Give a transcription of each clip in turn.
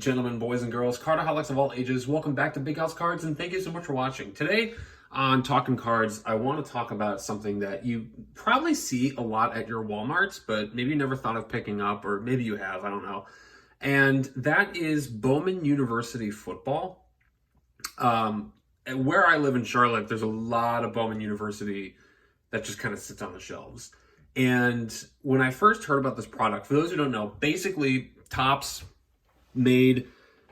gentlemen, boys and girls, cardaholics of all ages, welcome back to Big House Cards, and thank you so much for watching. Today on Talkin' Cards, I want to talk about something that you probably see a lot at your Walmarts, but maybe you never thought of picking up, or maybe you have, I don't know. And that is Bowman University football. Where I live in Charlotte, there's a lot of Bowman University that just kind of sits on the shelves. And when I first heard about this product, for those who don't know, basically Topps made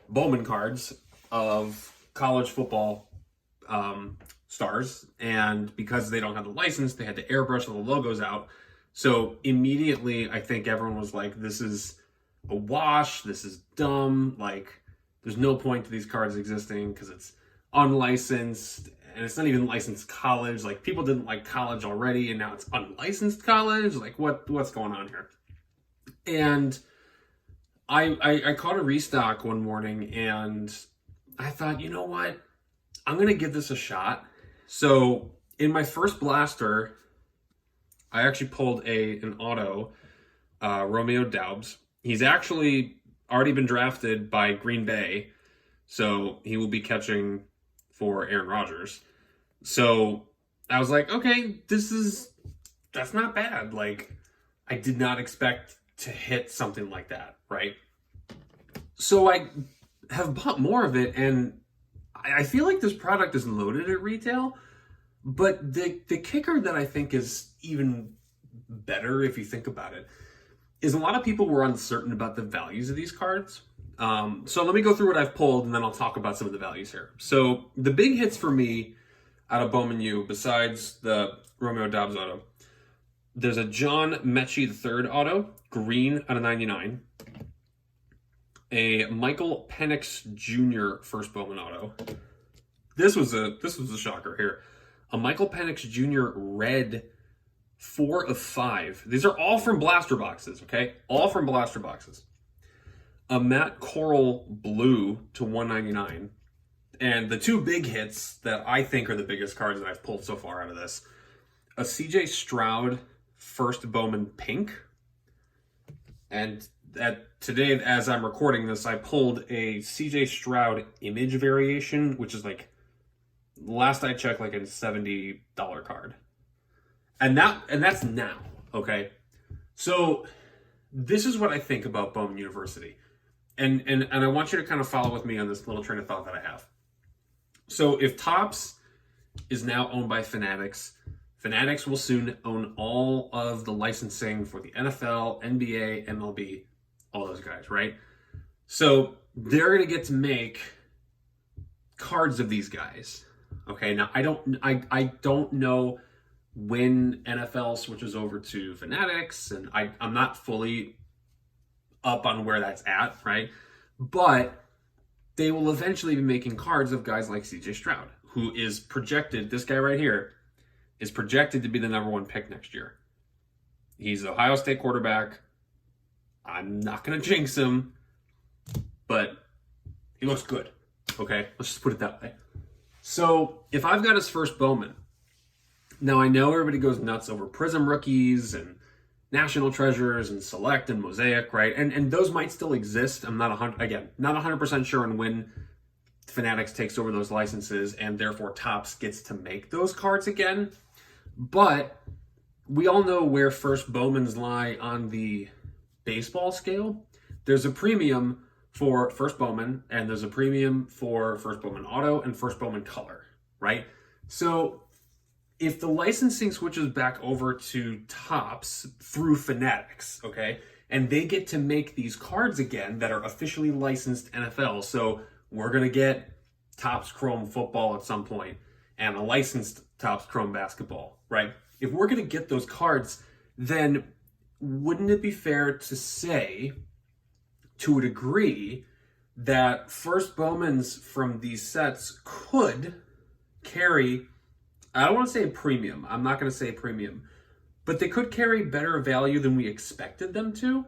Bowman cards of college football stars, and because they don't have the license, they had to airbrush all the logos out. So immediately, I think everyone was like, this is a wash, this is dumb, like there's no point to these cards existing because it's unlicensed, and it's not even licensed college. Like, people didn't like college already, and now it's unlicensed college. Like, what's going on here? And I caught a restock one morning, and I thought, you know what? I'm going to give this a shot. So in my first blaster, I actually pulled an auto, Romeo Doubs. He's actually already been drafted by Green Bay, so he will be catching for Aaron Rodgers. So I was like, okay, that's not bad. Like, I did not expect to hit something like that, right? So I have bought more of it, and I feel like this product is loaded at retail, but the kicker that I think is even better, if you think about it, is a lot of people were uncertain about the values of these cards. So let me go through what I've pulled, and then I'll talk about some of the values here. So the big hits for me out of Bowman U, besides the Romeo Doubs auto, there's a John Mechie III auto, green out of 99. A Michael Penix Jr. first Bowman auto. This was a shocker here. A Michael Penix Jr. red 4 of 5. These are all from blaster boxes, okay? All from blaster boxes. A Matt Corral blue to 199. And the two big hits that I think are the biggest cards that I've pulled so far out of this. A CJ Stroud first Bowman pink. And today, as I'm recording this, I pulled a CJ Stroud image variation, which is like, last I checked, like a $70 card. And that's now, okay? So this is what I think about Bowman University. And I want you to kind of follow with me on this little train of thought that I have. So if Topps is now owned by Fanatics, Fanatics will soon own all of the licensing for the NFL, NBA, MLB, all those guys, right? So they're going to get to make cards of these guys. Okay, now I don't know when NFL switches over to Fanatics, and I'm not fully up on where that's at, right? But they will eventually be making cards of guys like CJ Stroud, who is projected, this guy right here, is projected to be the #1 pick next year. He's an Ohio State quarterback. I'm not going to jinx him, but he looks good, okay? Let's just put it that way. So if I've got his first Bowman, now I know everybody goes nuts over Prizm rookies and National Treasures and Select and Mosaic, right? And those might still exist. I'm not 100% sure on when Fanatics takes over those licenses, and therefore Topps gets to make those cards again. But we all know where first Bowmans lie on the baseball scale. There's a premium for first Bowman, and there's a premium for first Bowman auto and first Bowman color, right? So if the licensing switches back over to Topps through Fanatics, okay, and they get to make these cards again that are officially licensed NFL, so we're going to get Topps Chrome football at some point and a licensed Topps Chrome basketball, right? If we're going to get those cards, then wouldn't it be fair to say, to a degree, that first Bowmans from these sets could carry, I don't want to say a premium. I'm not going to say a premium. But they could carry better value than we expected them to.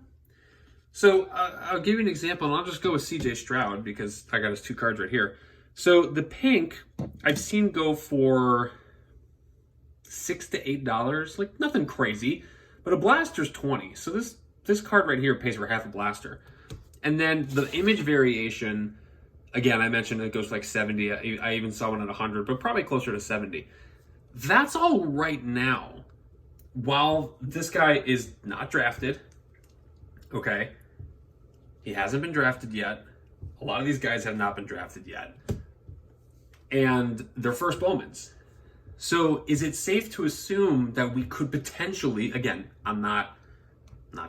So I'll give you an example, and I'll just go with CJ Stroud because I got his two cards right here. So the pink, I've seen go for $6 to $8, like nothing crazy, but a blaster's $20. So this card right here pays for half a blaster. And then the image variation, again, I mentioned it goes like 70. I even saw one at 100, but probably closer to 70. That's all right now. While this guy is not drafted, okay, he hasn't been drafted yet. A lot of these guys have not been drafted yet. And they're first Bowmans. So is it safe to assume that we could potentially, again, I'm not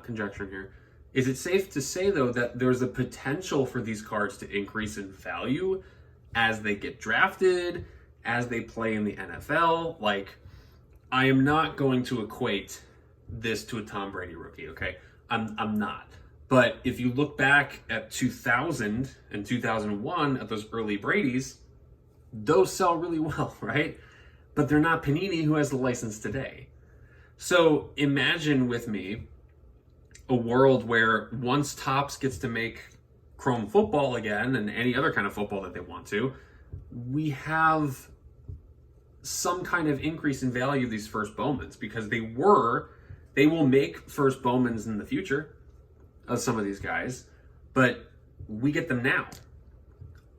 conjecturing here, is it safe to say, though, that there's a potential for these cards to increase in value as they get drafted, as they play in the NFL? Like, I am not going to equate this to a Tom Brady rookie, okay? I'm not. But if you look back at 2000 and 2001 at those early Bradys, those sell really well, right? But they're not Panini, who has the license today. So imagine with me a world where once Topps gets to make Chrome football again, and any other kind of football that they want to, we have some kind of increase in value of these first Bowmans, because they will make first Bowmans in the future of some of these guys, but we get them now.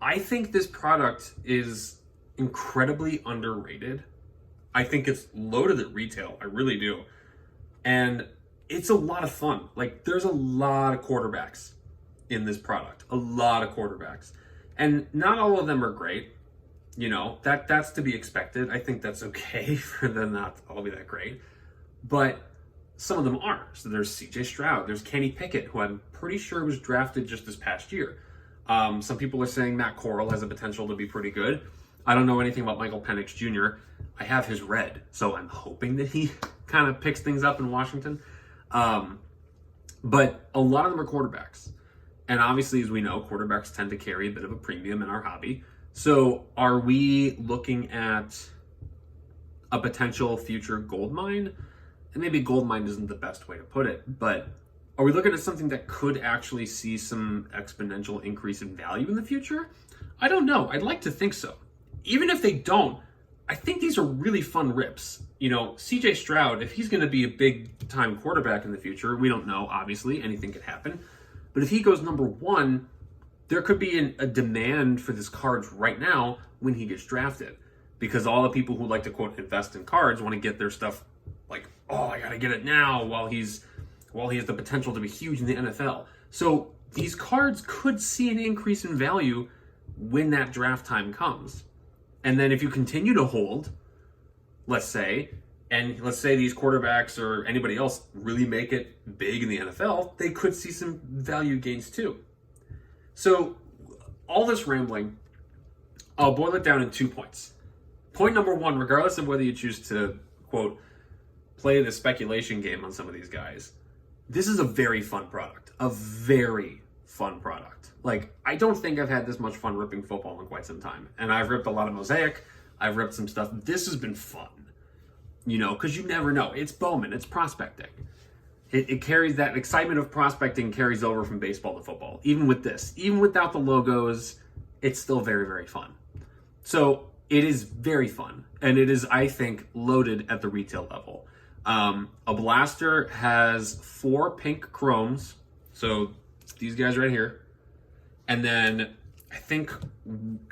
I think this product is incredibly underrated. I think it's loaded at retail. I really do. And it's a lot of fun. Like, there's a lot of quarterbacks in this product. A lot of quarterbacks. And not all of them are great. You know, that's to be expected. I think that's okay for them not to all be that great. But some of them are. So there's CJ Stroud. There's Kenny Pickett, who I'm pretty sure was drafted just this past year. Some people are saying Matt Corral has a potential to be pretty good. I don't know anything about Michael Penix Jr. I have his red, so I'm hoping that he kind of picks things up in Washington. But a lot of them are quarterbacks. And obviously, as we know, quarterbacks tend to carry a bit of a premium in our hobby. So are we looking at a potential future gold mine? And maybe gold mine isn't the best way to put it, but are we looking at something that could actually see some exponential increase in value in the future? I don't know. I'd like to think so. Even if they don't, I think these are really fun rips. You know, CJ Stroud, if he's going to be a big-time quarterback in the future, we don't know, obviously. Anything could happen. But if he goes number one, there could be a demand for this cards right now when he gets drafted. Because all the people who like to, quote, invest in cards want to get their stuff like, oh, I got to get it now while he has the potential to be huge in the NFL. So these cards could see an increase in value when that draft time comes. And then if you continue to hold, let's say these quarterbacks or anybody else really make it big in the NFL, they could see some value gains too. So all this rambling, I'll boil it down in 2 points. Point number one, regardless of whether you choose to, quote, play the speculation game on some of these guys, this is a very fun product. A very fun product. Like, I don't think I've had this much fun ripping football in quite some time. And I've ripped a lot of Mosaic. I've ripped some stuff. This has been fun. You know, because you never know. It's Bowman. It's prospecting. It carries that excitement of prospecting carries over from baseball to football. Even with this. Even without the logos, it's still very, very fun. So it is very fun. And it is, I think, loaded at the retail level. A blaster has 4 pink chromes. So these guys right here. And then I think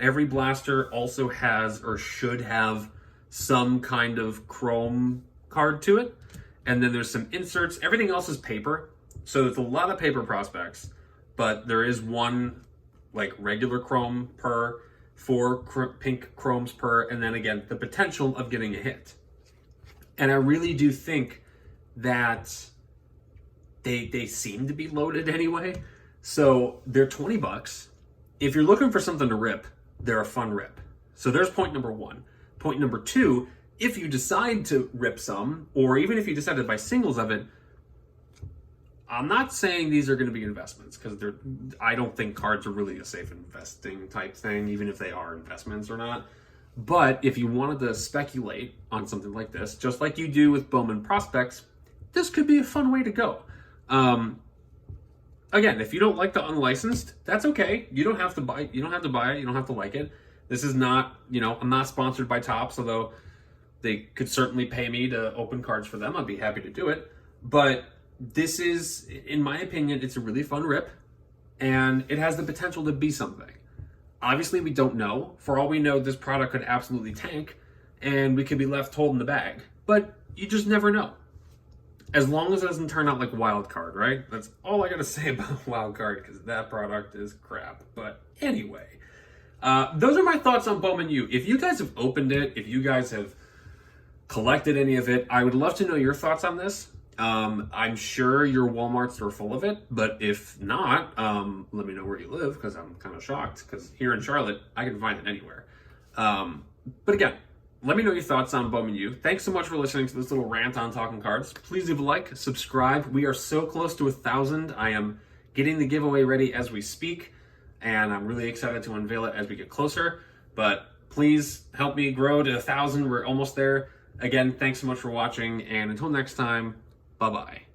every blaster also has or should have some kind of chrome card to it. And then there's some inserts. Everything else is paper. So it's a lot of paper prospects. But there is one like regular chrome per, 4 pink chromes per, and then again, the potential of getting a hit. And I really do think that they seem to be loaded anyway. So they're $20. If you're looking for something to rip, they're a fun rip. So there's point number one. Point number two, if you decide to rip some, or even if you decide to buy singles of it, I'm not saying these are going to be investments, because I don't think cards are really a safe investing type thing, even if they are investments or not. But if you wanted to speculate on something like this, just like you do with Bowman prospects, this could be a fun way to go. Again, if you don't like the unlicensed, that's okay. You don't have to buy it. You don't have to like it. This is not, I'm not sponsored by Topps, although they could certainly pay me to open cards for them. I'd be happy to do it. But this is, in my opinion, it's a really fun rip. and it has the potential to be something. Obviously, we don't know. For all we know, this product could absolutely tank, and we could be left holding the bag. But you just never know. As long as it doesn't turn out like Wild Card, right? That's all I gotta say about Wild Card, because that product is crap. But anyway, those are my thoughts on Bowman U. If you guys have opened it, if you guys have collected any of it, I would love to know your thoughts on this. I'm sure your Walmarts are full of it, but if not, let me know where you live, because I'm kind of shocked, because here in Charlotte, I can find it anywhere. But again, let me know your thoughts on Bowman U. Thanks so much for listening to this little rant on Talking Cards. Please leave a like, subscribe. We are so close to 1,000. I am getting the giveaway ready as we speak, and I'm really excited to unveil it as we get closer. But please help me grow to 1,000. We're almost there. Again, thanks so much for watching, and until next time, bye-bye.